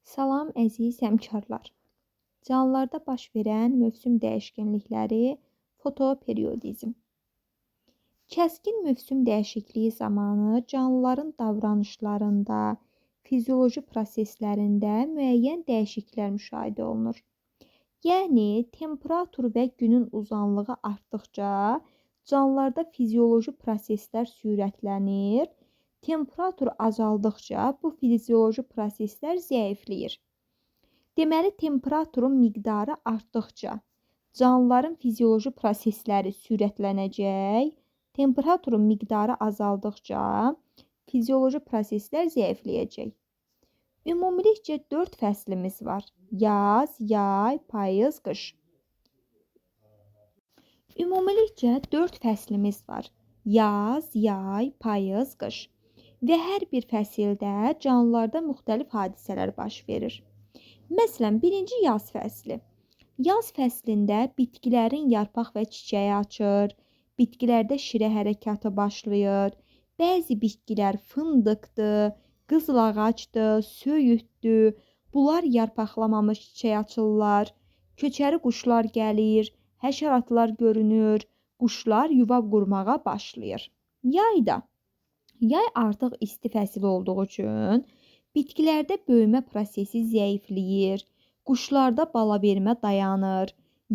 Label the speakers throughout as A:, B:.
A: Salam əziz həmkarlar. Canlılarda baş verən mövsüm dəyişkənlikləri fotoperiodizm. Kəskin mövsüm dəyişikliyi zamanı canlıların davranışlarında, fizioloji proseslərində müəyyən dəyişikliklər müşahidə olunur. Yəni, temperatur və günün uzanlığı artdıqca canlılarda fizioloji proseslər sürətlənir, temperatur azaldıqca bu fizioloji proseslər zəifləyir. Deməli, temperaturun miqdarı artdıqca canlıların fizioloji prosesləri sürətlənəcək, temperaturun miqdarı azaldıqca fizioloji proseslər zəifləyəcək. Ümumilikcə 4 fəslimiz var. Yaz, yay, payız, qış. Ümumilikcə 4 fəslimiz var. Yaz, yay, payız, qış. Və hər bir fəsildə canlılarda müxtəlif hadisələr baş verir. Məsələn, birinci yaz fəsli. Yaz fəslində bitkilərin yarpaq və çiçəyi açır, bitkilərdə şirə hərəkatı başlayır, bəzi bitkilər fındıqdır, qızıl ağacdır, söyüddür, bunlar yarpaqlamamış çiçək açırlar, köçəri quşlar gəlir, həşəratlar görünür, quşlar yuva qurmağa başlayır. Yay artıq isti fəsil olduğu üçün bitkilərdə böyümə prosesi zəifləyir, quşlarda bala vermə dayanır.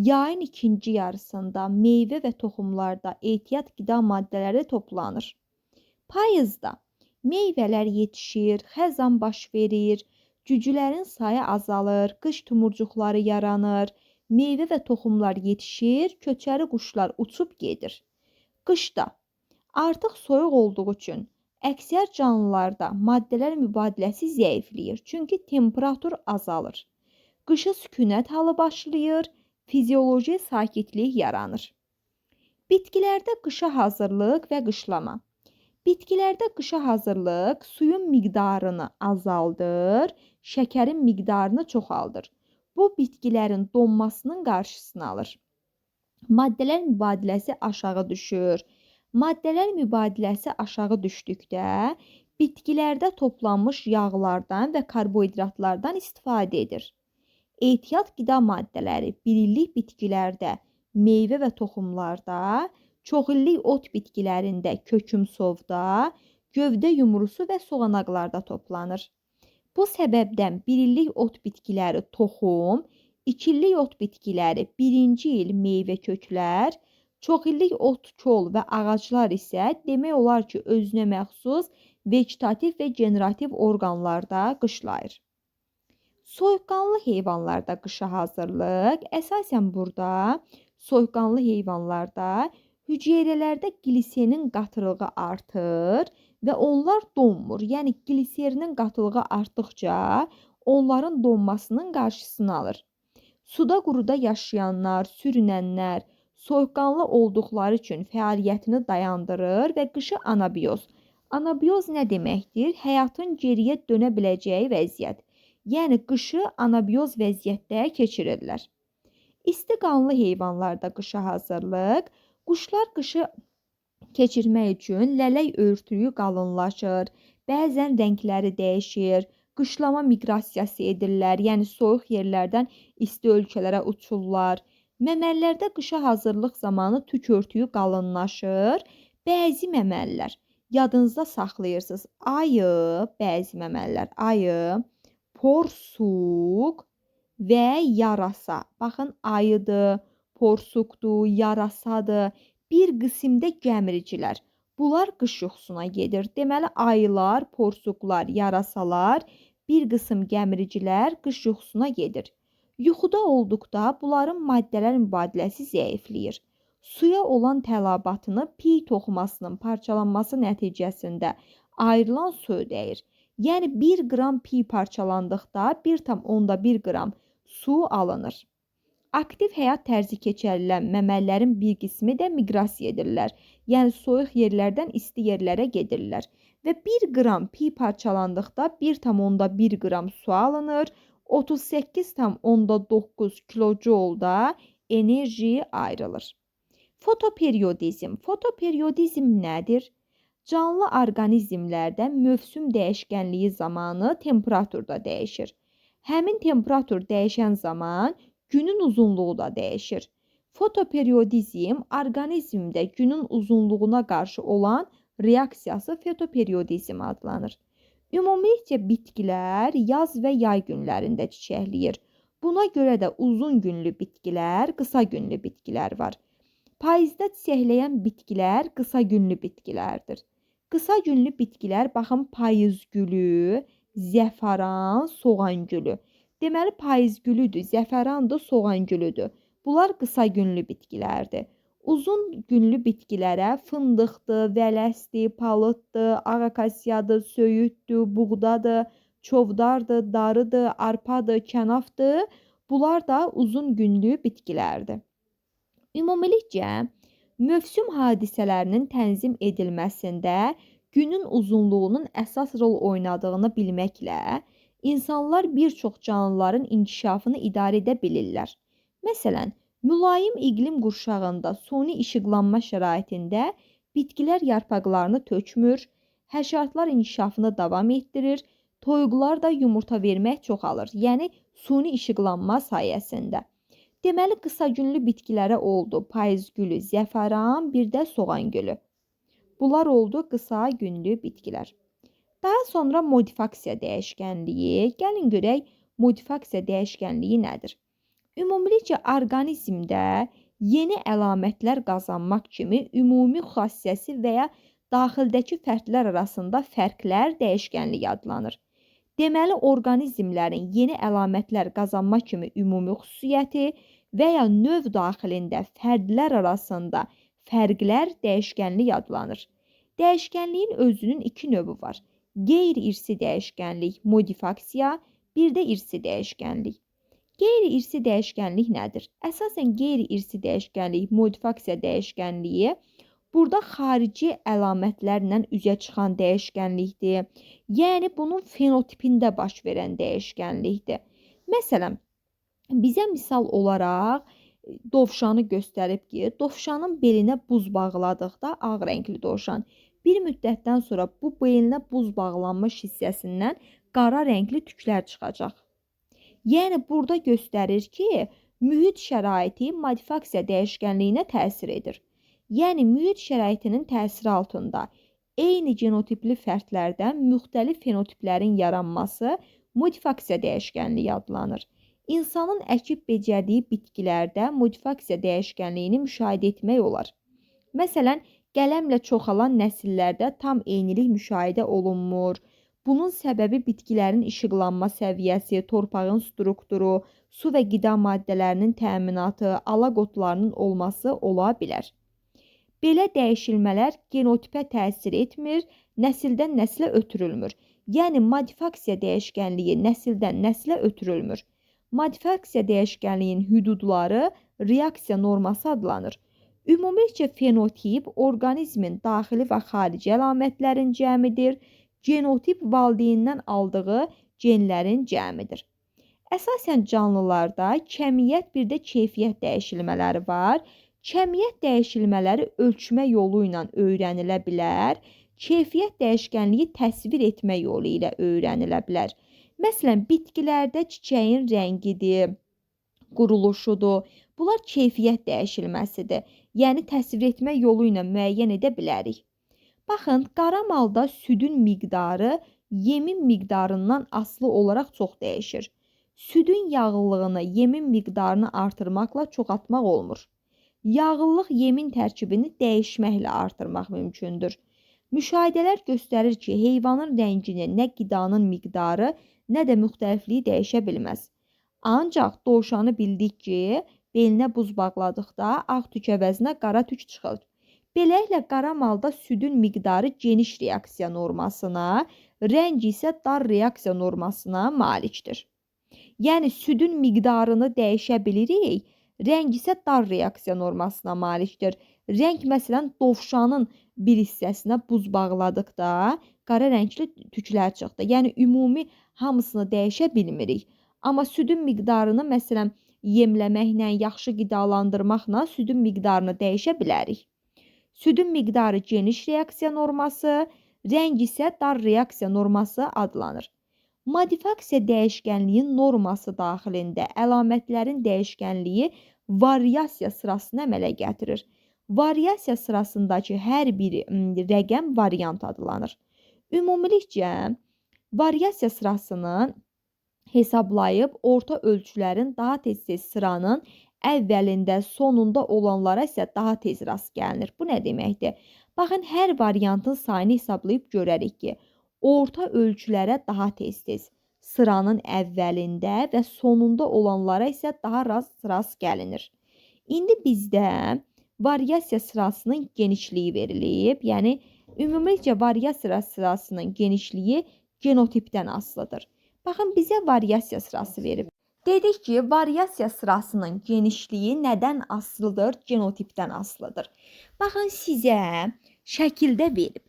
A: Yayın ikinci yarısında meyvə və toxumlarda ehtiyat qida maddələri toplanır. Payızda meyvələr yetişir, xəzan baş verir, cücülərin sayı azalır, qış tumurcuqları yaranır, meyvə və toxumlar yetişir, köçəri quşlar uçub gedir. Qışda artıq soyuq olduğu üçün əksər canlılarda maddələr mübadiləsi zəifləyir, çünki temperatur azalır. Qışa sükunət halı başlayır, fizioloji sakitlik yaranır. Bitkilərdə qışa hazırlıq və qışlama. Bitkilərdə qışa hazırlıq suyun miqdarını azaldır, şəkərin miqdarını çoxaldır. Bu, bitkilərin donmasının qarşısını alır. Maddələr mübadiləsi aşağı düşür. Maddələr mübadiləsi aşağı düşdükdə bitkilərdə toplanmış yağlardan və karbohidratlardan istifadə edir. Ehtiyat qida maddələri birillik bitkilərdə, meyvə və toxumlarda, çoxillik ot bitkilərində, kökümsovda, gövdə yumrusu və soğanaqlarda toplanır. Bu səbəbdən birillik ot bitkiləri toxum, ikillik ot bitkiləri birinci il meyvə köklər, çoxillik ot, kol və ağaclar isə demək olar ki, özünə məxsus vegetativ və generativ orqanlarda qışlayır. Soyuqqanlı heyvanlarda qışa hazırlıq, əsasən burada soyuqqanlı heyvanlarda hüceyrələrdə gliserin qatılığı artır və onlar donmur. Yəni, gliserinin qatılığı artdıqca onların donmasının qarşısını alır. Suda quruda yaşayanlar, sürünənlər, soyuqqanlı olduqları üçün fəaliyyətini dayandırır və qışı anabiyoz. Anabiyoz nə deməkdir? Həyatın geriyə dönə biləcəyi vəziyyət. Yəni, qışı anabiyoz vəziyyətdə keçirirlər. İsti qanlı heyvanlarda qışa hazırlıq. Quşlar qışı keçirmək üçün lələk örtüyü qalınlaşır, bəzən rəngləri dəyişir, qışlama miqrasiyası edirlər, yəni soyuq yerlərdən isti ölkələrə uçurlar. Məməllərdə qışa hazırlıq zamanı tük örtüyü qalınlaşır. Bəzi məməllər, yadınızda saxlayırsınız, bəzi məməllər, porsuq və yarasa. Baxın, ayıdır, porsuqdur, yarasadır. Bir qismdə gəmiricilər. Bunlar qış yuxusuna gedir. Deməli, ayılar, porsuqlar, yarasalar, bir qism gəmiricilər qış yuxusuna gedir. Yuxuda olduqda bunların maddələr mübadiləsi zəifləyir. Suya olan tələbatını piy toxumasının parçalanması nəticəsində ayrılan su ödəyir. Yəni, 1 qram piy parçalandıqda 1,1 qram su alınır. Aktiv həyat tərzi keçirilən məməllərin bir qismi də miqrasiya edirlər. Yəni, soyuq yerlərdən isti yerlərə gedirlər. Və 1 qram piy parçalandıqda 1,1 qram su alınır. 38,9 kilojoulda enerji ayrılır. Fotoperiodizm. Fotoperiodizm nədir? Canlı orqanizmlərdə mövsüm dəyişkənliyi zamanı temperaturda dəyişir. Həmin temperatur dəyişən zaman günün uzunluğu da dəyişir. Fotoperiodizm orqanizmdə günün uzunluğuna qarşı olan reaksiyası fotoperiodizm adlanır. Ümumilikdə bitkilər yaz və yay günlərində çiçəkləyir. Buna görə də uzun günlü bitkilər, qısa günlü bitkilər var. Payızda çiçəkləyən bitkilər qısa günlü bitkilərdir. Qısa günlü bitkilər baxın payız gülü, zəfəran, soğan gülü. Deməli payız gülüdür, zəfərandır, soğan gülüdür. Bunlar qısa günlü bitkilərdir. Uzun günlü bitkilərə fındıqdır, vələsdir, palıddır, ağakasiyadır, söyüddür, buğdadır, çovdardır, darıdır, arpadır, kənafdır. Bunlar da uzun günlü bitkilərdir. Ümumilikcə, mövsüm hadisələrinin tənzim edilməsində günün uzunluğunun əsas rol oynadığını bilməklə, insanlar bir çox canlıların inkişafını idarə edə bilirlər. Məsələn, mülayim iqlim qurşağında suni işıqlanma şəraitində bitkilər yarpaqlarını tökmür, həşəratlar inkişafını davam etdirir, toyuqlar da yumurta vermək çoxalır, yəni suni işıqlanma sayəsində. Deməli, qısa günlü bitkilərə oldu payız gülü, zəfəran, bir də soğan gülü. Bunlar oldu qısa günlü bitkilər. Daha sonra modifikasiya dəyişkənliyi. Gəlin görək, modifikasiya dəyişkənliyi nədir? Ümumilikcə, orqanizmdə yeni əlamətlər qazanmaq kimi ümumi xassəsi və ya daxildəki fərdlər arasında fərqlər dəyişkənliyi adlanır. Deməli, orqanizmlərin yeni əlamətlər qazanma kimi ümumi xüsusiyyəti və ya növ daxilində fərdlər arasında fərqlər dəyişkənlik adlanır. Dəyişkənliyin özünün iki növü var. Qeyri-irsi dəyişkənlik, modifikasiya, bir də irsi dəyişkənlik. Qeyri-irsi dəyişkənlik nədir? Əsasən qeyri-irsi dəyişkənlik, modifikasiya dəyişkənliyi burada xarici əlamətlərlə üzə çıxan dəyişkənlikdir. Yəni, bunun fenotipində baş verən dəyişkənlikdir. Məsələn, bizə misal olaraq dovşanı göstərib ki, dovşanın belinə buz bağladıqda ağ rəngli dovşan bir müddətdən sonra bu belinə buz bağlanmış hissəsindən qara rəngli tüklər çıxacaq. Yəni, burada göstərir ki, mühit şəraiti modifikasiya dəyişkənliyinə təsir edir. Yəni, mühit şəraitinin təsiri altında eyni genotipli fərdlərdən müxtəlif fenotiplərin yaranması modifikasiya dəyişkənliyi adlanır. İnsanın əkib becərdiyi bitkilərdə modifikasiya dəyişkənliyini müşahidə etmək olar. Məsələn, qələmlə çoxalan nəsillərdə tam eynilik müşahidə olunmur. Bunun səbəbi bitkilərin işıqlanma səviyyəsi, torpağın strukturu, su və qida maddələrinin təminatı, alaqotlarının olması ola bilər. Belə dəyişilmələr genotipə təsir etmir, nəsildən nəslə ötürülmür. Yəni, modifikasiya dəyişkənliyi nəsildən nəslə ötürülmür. Modifikasiya dəyişkənliyin hüdudları reaksiya norması adlanır. Ümumilikcə, fenotip orqanizmin daxili və xarici əlamətlərin cəmidir. Genotip valideynindən aldığı genlərin cəmidir. Əsasən canlılarda kəmiyyət bir də keyfiyyət dəyişilmələri var. Kəmiyyət dəyişilmələri ölçmə yolu ilə öyrənilə bilər, keyfiyyət dəyişkənliyi təsvir etmə yolu ilə öyrənilə bilər. Məsələn, bitkilərdə çiçəyin rəngidir, quruluşudur. Bunlar keyfiyyət dəyişilməsidir. Yəni, təsvir etmə yolu ilə müəyyən edə bilərik. Baxın, qara malda südün miqdarı yemin miqdarından asılı olaraq çox dəyişir. Südün yağlılığını, yemin miqdarını artırmaqla çoxaltmaq olmur. Yağıllıq yemin tərkibini dəyişməklə artırmaq mümkündür. Müşahidələr göstərir ki, heyvanın rəngini nə qidanın miqdarı, nə də müxtəlifliyi dəyişə bilməz. Ancaq dovşanı bildik ki, belinə buz bağladıqda ağ tük əvəzinə qara tük çıxır. Beləliklə, qara malda südün miqdarı geniş reaksiya normasına, rəng isə dar reaksiya normasına malikdir. Yəni, südün miqdarını dəyişə bilirik, rəng isə dar reaksiya normasına malikdir. Rəng, məsələn, dovşanın bir hissəsinə buz bağladıqda qara rəngli tüklər çıxdı. Yəni, ümumi hamısını dəyişə bilmirik. Amma südün miqdarını, məsələn, yemləməklə, yaxşı qidalandırmaqla südün miqdarını dəyişə bilərik. Südün miqdarı geniş reaksiya norması, rəng isə dar reaksiya norması adlanır. Modifikasiya dəyişkənliyin norması daxilində əlamətlərin dəyişkənliyi variasiya sırasını əmələ gətirir. Variasiya sırasındakı hər bir rəqəm variant adlanır. Ümumilikcə, variasiya sırasını hesablayıb orta ölçülərin daha tez-tez sıranın əvvəlində, sonunda olanlara isə daha tez rast gəlinir. Bu nə deməkdir? Baxın, hər variantın sayını hesablayıb görərik ki, orta ölçülərə daha tez-tez, sıranın əvvəlində və sonunda olanlara isə daha rast gəlinir. İndi bizdə variasiya sırasının genişliyi verilib, yəni ümumilikcə variasiya sırasının genişliyi genotipdən asılıdır. Baxın, bizə variasiya sırası verib. Dedik ki, variasiya sırasının genişliyi nədən asılıdır? Genotipdən asılıdır. Baxın, sizə şəkildə verib.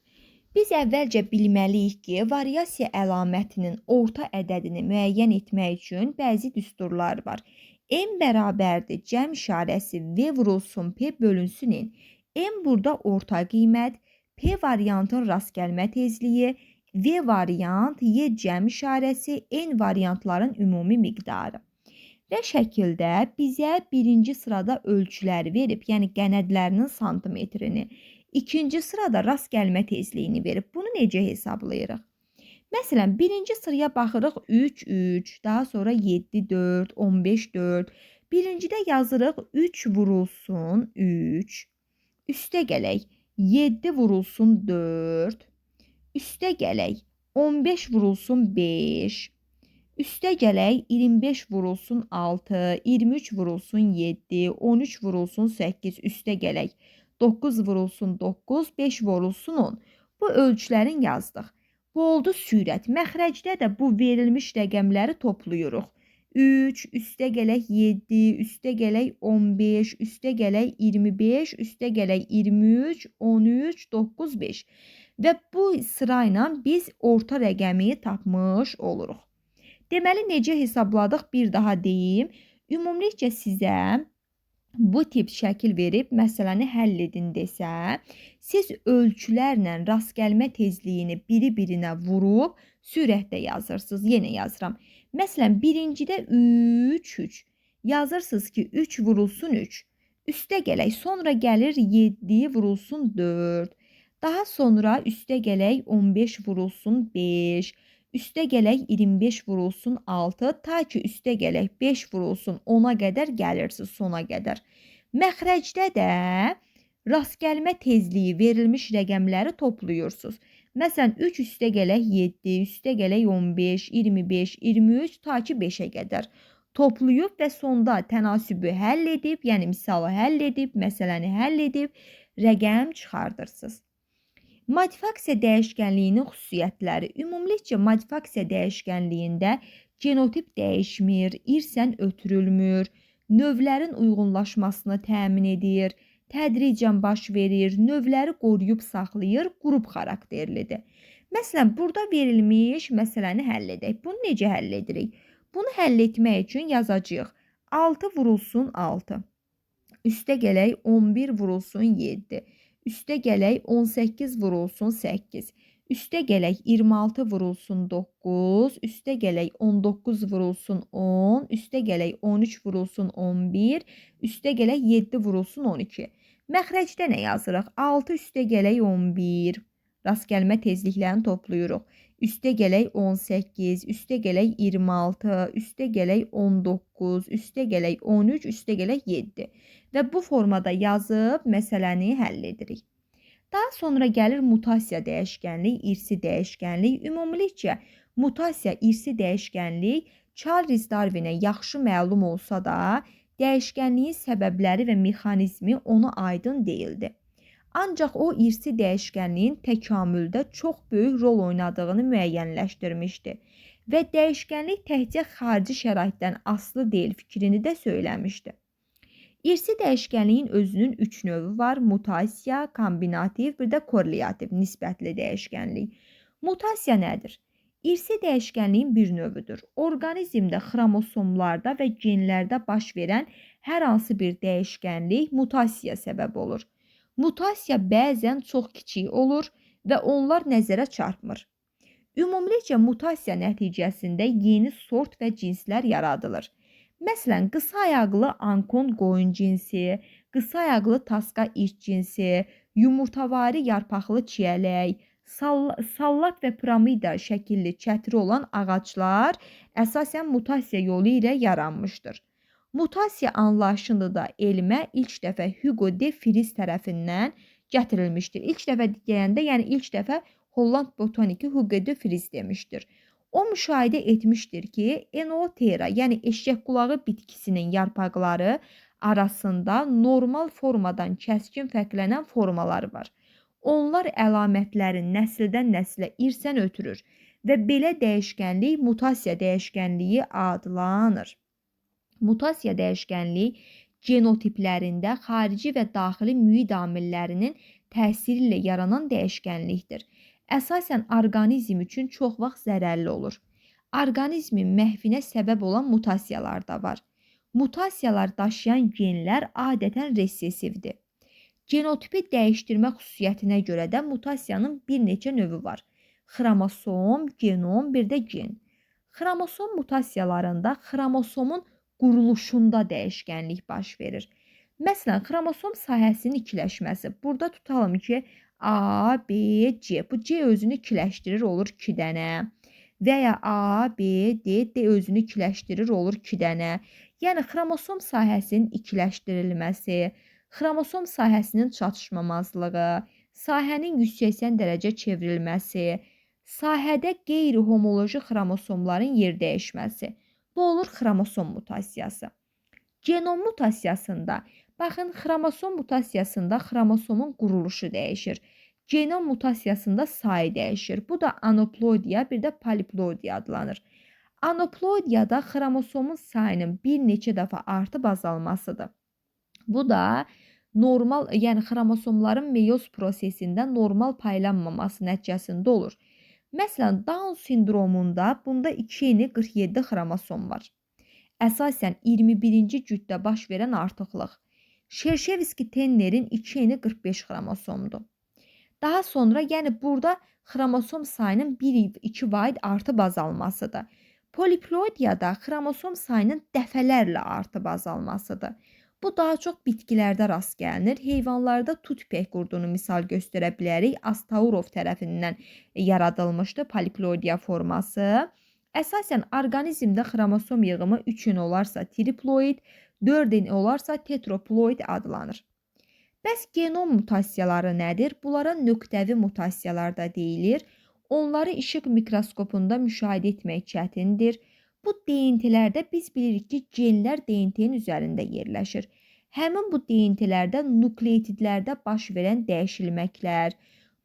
A: Biz əvvəlcə bilməliyik ki, variasiya əlamətinin orta ədədini müəyyən etmək üçün bəzi düsturlar var. M bərabərdir cəm işarəsi V vurulsun P bölünsün N. M burada orta qiymət, P variantın rast gəlmə tezliyi, V variant, Y cəm işarəsi, N variantların ümumi miqdarı. Və şəkildə bizə birinci sırada ölçüləri verib, yəni qənədlərinin santimetrini. İkinci sırada rast gəlmə tezliyini verib. Bunu necə hesablayırıq? Məsələn, birinci sıraya baxırıq 3, 3, daha sonra 7, 4, 15, 4. Birincidə yazırıq 3 vurulsun 3, üstə gələk 7 vurulsun 4, üstə gələk 15 vurulsun 5, üstə gələk 25 vurulsun 6, 23 vurulsun 7, 13 vurulsun 8, üstə gələk 9 vurulsun 9, 5 vurulsun 10. Bu ölçülərin yazdıq. Bu oldu sürət. Məxrəcdə də bu verilmiş rəqəmləri toplayırıq. 3, üstə gələk 7, üstə gələk 15, üstə gələk 25, üstə gələk 23, 13, 9, 5. Və bu sırayla biz orta rəqəmi tapmış oluruq. Deməli, necə hesabladıq? Bir daha deyim. Ümumilikcə sizə bu tip şəkil verib məsələni həll edin desə, siz ölçülərlə rast gəlmə tezliyini biri-birinə vurub sürətdə yazırsınız. Yenə yazıram. Məsələn, birincidə 3, 3. Yazırsınız ki, 3 vurulsun 3. Üstə gələk, sonra gəlir 7 vurulsun 4. Daha sonra üstə gələk 15 vurulsun 5. Üstə gələk 25 vurulsun 6, ta ki üstə gələk 5 vurulsun 10-a qədər gəlirsiniz sona qədər. Məxrəcdə də rast gəlmə tezliyi verilmiş rəqəmləri toplayırsınız. Məsələn, 3 üstə gələk 7, üstə gələk 15, 25, 23, ta ki 5-ə qədər toplayıb və sonda tənasübü həll edib, yəni misalı həll edib, məsələni həll edib, rəqəm çıxardırsınız. Modifikasiya dəyişkənliyinin xüsusiyyətləri. Ümumilikcə, modifikasiya dəyişkənliyində genotip dəyişmir, irsən ötürülmür, növlərin uyğunlaşmasını təmin edir, tədricən baş verir, növləri qoruyub saxlayır, qrup xarakterlidir. Məsələn, burada verilmiş məsələni həll edək. Bunu necə həll edirik? Bunu həll etmək üçün yazacağıq. 6 vurulsun 6. Üstə gələk 11 vurulsun 7. Üstə gələk 18 vurulsun 8. Üstə gələk 26 vurulsun 9. Üstə gələk 19 vurulsun 10. Üstə gələk 13 vurulsun 11. Üstə gələk 7 vurulsun 12. Məxrəcdə nə yazırıq? 6 üstə gələk 11. Rast gəlmə tezliklərini toplayırıq. Üstə gələk 18, üstə gələk 26, üstə gələk 19, üstə gələk 13, üstə gələk 7. Və bu formada yazıb məsələni həll edirik. Daha sonra gəlir mutasiya dəyişkənlik, irsi dəyişkənlik. Ümumilikcə, mutasiya, irsi dəyişkənlik Charles Darwinə yaxşı məlum olsa da, dəyişkənliyin səbəbləri və mexanizmi ona aydın deyildi. Ancaq o, irsi dəyişkənliyin təkamüldə çox böyük rol oynadığını müəyyənləşdirmişdi və dəyişkənlik təkcə xarici şəraitdən asılı deyil fikrini də söyləmişdi. İrsi dəyişkənliyin özünün 3 növü var. Mutasiya, kombinativ, bir də korrelativ, nisbətli dəyişkənlik. Mutasiya nədir? İrsi dəyişkənliyin bir növüdür. Orqanizmdə, xromosomlarda və genlərdə baş verən hər hansı bir dəyişkənlik mutasiya səbəb olur. Mutasiya bəzən çox kiçik olur və onlar nəzərə çarpmır. Ümumilikcə mutasiya nəticəsində yeni sort və cinslər yaradılır. Məsələn, qısa ayaqlı ankon qoyun cinsi, qısa ayaqlı tasqa it cinsi, yumurtavari yarpaqlı çiyələk, sallat və piramida şəkilli çətiri olan ağaclar əsasən mutasiya yolu ilə yaranmışdır. Mutasiya anlayışını da elmə ilk dəfə Hugo de Vries tərəfindən gətirilmişdir. İlk dəfə deyəndə, yəni ilk dəfə Holland botaniki Hugo de Vries demişdir. O müşahidə etmişdir ki, Enothera, yəni eşək qulağı bitkisinin yarpaqları arasında normal formadan kəskin fərqlənən formalar var. Onlar əlamətlərin nəsildən nəsilə irsən ötürür və belə dəyişkənlik mutasiya dəyişkənliyi adlanır. Mutasiya dəyişkənliyi genotiplərində xarici və daxili mühit amillərinin təsiri ilə yaranan dəyişkənlikdir. Əsasən orqanizm üçün çox vaxt zərərli olur. Orqanizmin məhvinə səbəb olan mutasiyalar da var. Mutasiyalar daşıyan genlər adətən resessivdir. Genotipi dəyişdirmə xüsusiyyətinə görə də mutasiyanın bir neçə növü var. Xromosom, genom, bir də gen. Xromosom mutasiyalarında xromosomun quruluşunda dəyişkənlik baş verir. Məsələn, xromosom sahəsinin ikiləşməsi. Burada tutalım ki, A, B, C. Bu C özünü ikiləşdirir, olur 2 dənə. Və ya A, B, D, D özünü ikiləşdirir, olur 2 dənə. Yəni, xromosom sahəsinin ikiləşdirilməsi, xromosom sahəsinin çatışmamazlığı, sahənin 180 dərəcə çevrilməsi, sahədə qeyri-homoloji xromosomların yer dəyişməsi. Bu olur xromosom mutasiyası. Genom mutasiyasında, baxın, xromosom mutasiyasında xromosomun quruluşu dəyişir. Genom mutasiyasında sayı dəyişir. Bu da anoplodiya, bir də poliplodiya adlanır. Anoplodiyada xromosomun sayının bir neçə dəfə artıb azalmasıdır. Bu da normal, yəni xromosomların meyoz prosesində normal paylanmaması nəticəsində olur. Məsələn, Down sindromunda bunda 2n47 xromosom var. Əsasən 21-ci cütdə baş verən artıqlıq. Şerşevski-Tennerin 2n45 xromosomdur. Daha sonra, yəni burada xromosom sayının 1-2 vaid artıb azalmasıdır. Poliplodiyada xromosom sayının dəfələrlə artıb azalmasıdır. Bu daha çox bitkilərdə rast gəlinir. Heyvanlarda tut-pək qurdunu misal göstərə bilərik. Astaurov tərəfindən yaradılmışdı poliplodiya forması. Əsasən orqanizmdə xromosom yığımı 3n olarsa triploid, 4n olarsa tetroploid adlanır. Bəs genom mutasiyaları nədir? Bunlara nöqtəvi mutasiyalar da deyilir. Onları işıq mikroskopunda müşahidə etmək çətindir. Bu deyintilərdə biz bilirik ki, genlər deyintinin üzərində yerləşir. Həmin bu deyintilərdə nukleotidlərdə baş verən dəyişilməklər,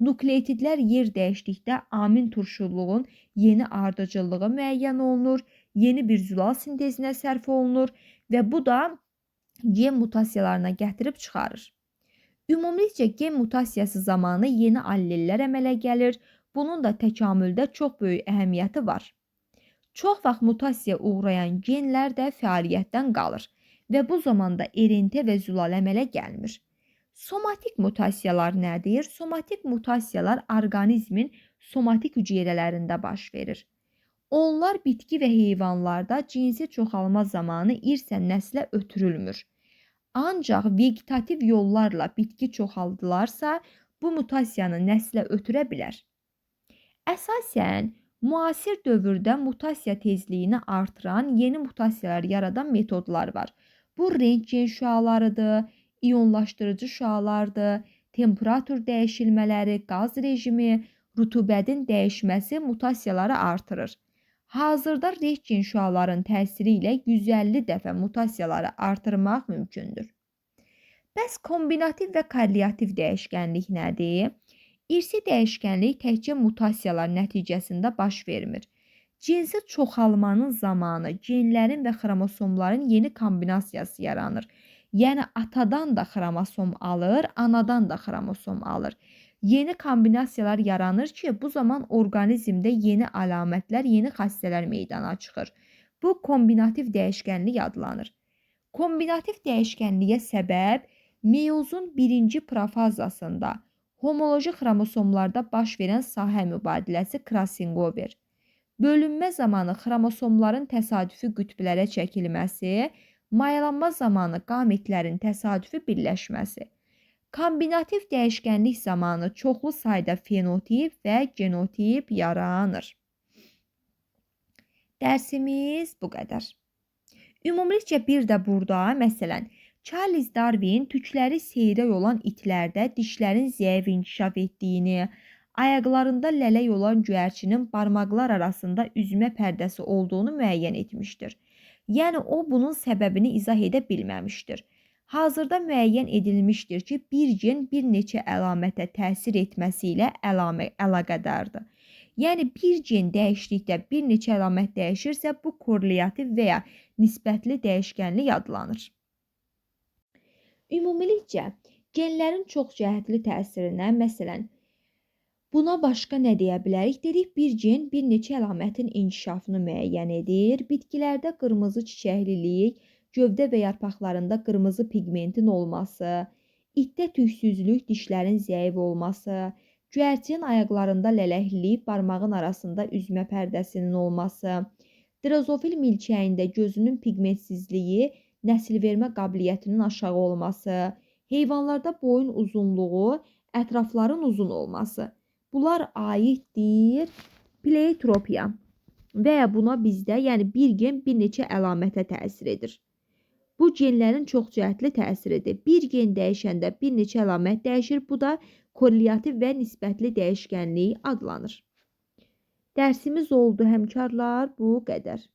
A: nukleotidlər yer dəyişdikdə amin turşuluğun yeni ardıcıllığı müəyyən olunur, yeni bir zülal sintezinə sərf olunur və bu da gen mutasiyalarına gətirib çıxarır. Ümumilikcə gen mutasiyası zamanı yeni allellər əmələ gəlir. Bunun da təkamüldə çox böyük əhəmiyyəti var. Çox vaxt mutasiyaya uğrayan genlər də fəaliyyətdən qalır və bu zamanda erintə və zülal əmələ gəlmir. Somatik mutasiyalar nədir? Somatik mutasiyalar orqanizmin somatik hüceyrələrində baş verir. Onlar bitki və heyvanlarda cinsi çoxalma zamanı irsən nəslə ötürülmür. Ancaq vegetativ yollarla bitki çoxaldılarsa, bu mutasiyanı nəslə ötürə bilər. Əsasən, müasir dövrdə mutasiya tezliyini artıran yeni mutasiyalar yaradan metodlar var. Bu rentgen şüalarıdır, iyonlaşdırıcı şüalardır, temperatur dəyişilmələri, qaz rejimi, rutubətin dəyişməsi mutasiyaları artırır. Hazırda rentgen şüaların təsiri ilə 150 dəfə mutasiyaları artırmaq mümkündür. Bəs kombinativ və korrelativ dəyişkənlik nədir? İrsi dəyişkənlik təkcə mutasiyalar nəticəsində baş vermir. Cinsi çoxalmanın zamanı genlərin və xromosomların yeni kombinasiyası yaranır. Yəni atadan da xromosom alır, anadan da xromosom alır. Yeni kombinasiyalar yaranır ki, bu zaman orqanizmdə yeni əlamətlər, yeni xassələr meydana çıxır. Bu kombinativ dəyişkənlik adlanır. Kombinativ dəyişkənliyə səbəb meyozun birinci profazasında Homoloji xromosomlarda baş verən sahə mübadiləsi crossing over. Bölünmə zamanı xromosomların təsadüfi qütblərə çəkilməsi, mayalanma zamanı qametlərin təsadüfi birləşməsi. Kombinativ dəyişkənlik zamanı çoxlu sayda fenotip və genotip yaranır. Dərsimiz bu qədər. Ümumilikcə bir də burada, məsələn, Charles Darwin tükləri seyrək olan itlərdə dişlərin zəif inkişaf etdiyini, ayaqlarında lələk olan göyərçinin barmaqlar arasında üzmə pərdəsi olduğunu müəyyən etmişdir. Yəni o bunun səbəbini izah edə bilməmişdir. Hazırda müəyyən edilmişdir ki, bir gen bir neçə əlamətə təsir etməsi ilə əlaqədardır. Yəni bir gen dəyişdikdə bir neçə əlamət dəyişirsə, bu korrelativ və ya nisbətli dəyişkənlik adlanır. Ümumilikcə, genlərin çoxcəhətli təsirinə, məsələn, buna başqa nə deyə bilərik? Dedik, bir gen bir neçə əlamətin inkişafını müəyyən edir. Bitkilərdə qırmızı çiçəklilik, gövdə və yarpaqlarında qırmızı pigmentin olması, itdə tüksüzlük, dişlərin zəif olması, göyərçinin ayaqlarında lələklilik, barmağın arasında üzmə pərdəsinin olması, drozofil milçəyində gözünün pigmentsizliyi, nəsilvermə qabiliyyətinin aşağı olması, heyvanlarda boyun uzunluğu, ətrafların uzun olması. Bunlar aiddir pleiotropiya və ya buna bizdə, yəni bir gen bir neçə əlamətə təsir edir. Bu genlərin çoxcəhətli təsiridir. Bir gen dəyişəndə bir neçə əlamət dəyişir. Bu da korrelativ və nisbətli dəyişkənlik adlanır. Dərsimiz oldu həmkarlar, bu qədər.